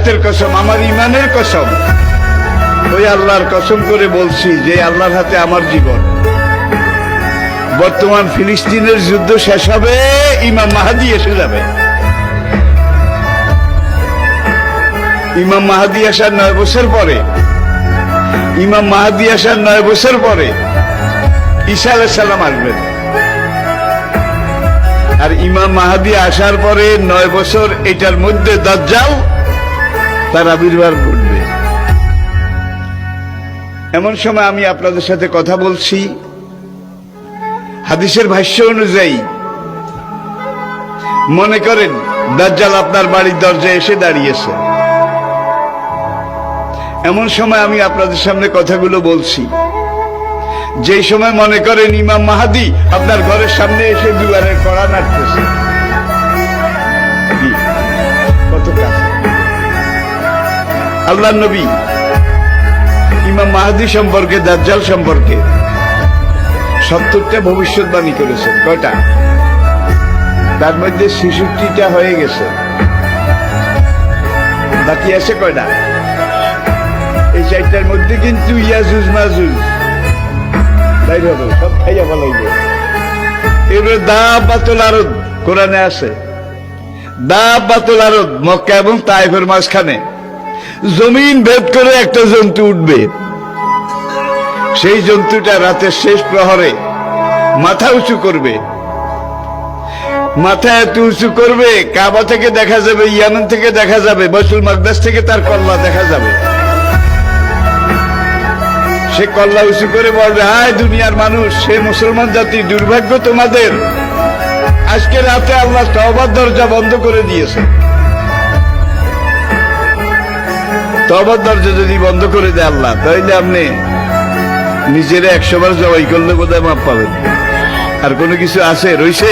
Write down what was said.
জাতের কসম, আমার ইমানের কসম, ওই আল্লাহর কসম করে বলছি যে আল্লাহর হাতে আমার জীবন। বর্তমান ফিলিস্তিনের যুদ্ধ শেষ হবে, ইমাম মাহাদি এসে যাবে। ইমাম মাহাদি আসার 9 বছর পরে, ইমাম মাহাদি আসার 9 বছর পরে ঈসা আলাইহিস সালাম আসবেন। আর ইমাম মাহাদি আসার পরে 9 বছর, এটার মধ্যে দাজ্জাল তার আবির্ভাব ঘটবে। এমন সময় আমি আপনাদের সাথে কথা বলছি, হাদিসের ভাষ্য অনুযায়ী মনে করেন দাজ্জাল আপনার বাড়ির দরজায় এসে দাঁড়িয়েছে। এমন সময় আমি আপনাদের সামনে কথাগুলো বলছি, যেই সময় মনে করেন ইমাম মাহাদি আপনার ঘরের সামনে এসে দুয়ারের কড়া নাড়তেছে। কত কাছে আল্লাহর নবী ইমাম মাহাদি সম্পর্কে, দাজ্জাল সম্পর্কে 70টা ভবিষ্যৎবাণী করেছেন। কয়টা? তার মধ্যে 66টা হয়ে গেছে, বাকি আছে কয়টা? এই 4টার মধ্যে কিন্তু ইয়াজুজ মাজুজ বাইর হবে, সব খাইয়া ফেলাইবে। এবার দাব্বাতুল আরদ কোরআনে আছে, দাব্বাতুল আরদ মক্কা এবং তায়েফের মাঝখানে জমিন ভেদ করে একটা জন্তু উঠবে। সেই জন্তুটা রাতের শেষ প্রহরে মাথা উঁচু করবে, মাথা এত উঁচু করবে কাবা থেকে দেখা যাবে, ইয়ামান থেকে দেখা যাবে, বাইতুল মাকদাস থেকে তার কল্লা দেখা যাবে। সে কল্লা উঁচু করে বলবে, হায় দুনিয়ার মানুষ, সে মুসলমান জাতি, দুর্ভাগ্য তোমাদের, আজকে রাতে আল্লাহ তওবার দরজা বন্ধ করে দিয়েছে। তওবার দরজা যদি বন্ধ করে দেয় আল্লাহ, তাহলে আপনি নিজেরা 100 বার জবাই করলে বোধহয় মাপ পাবেন। আর কোনো কিছু আছে রইছে?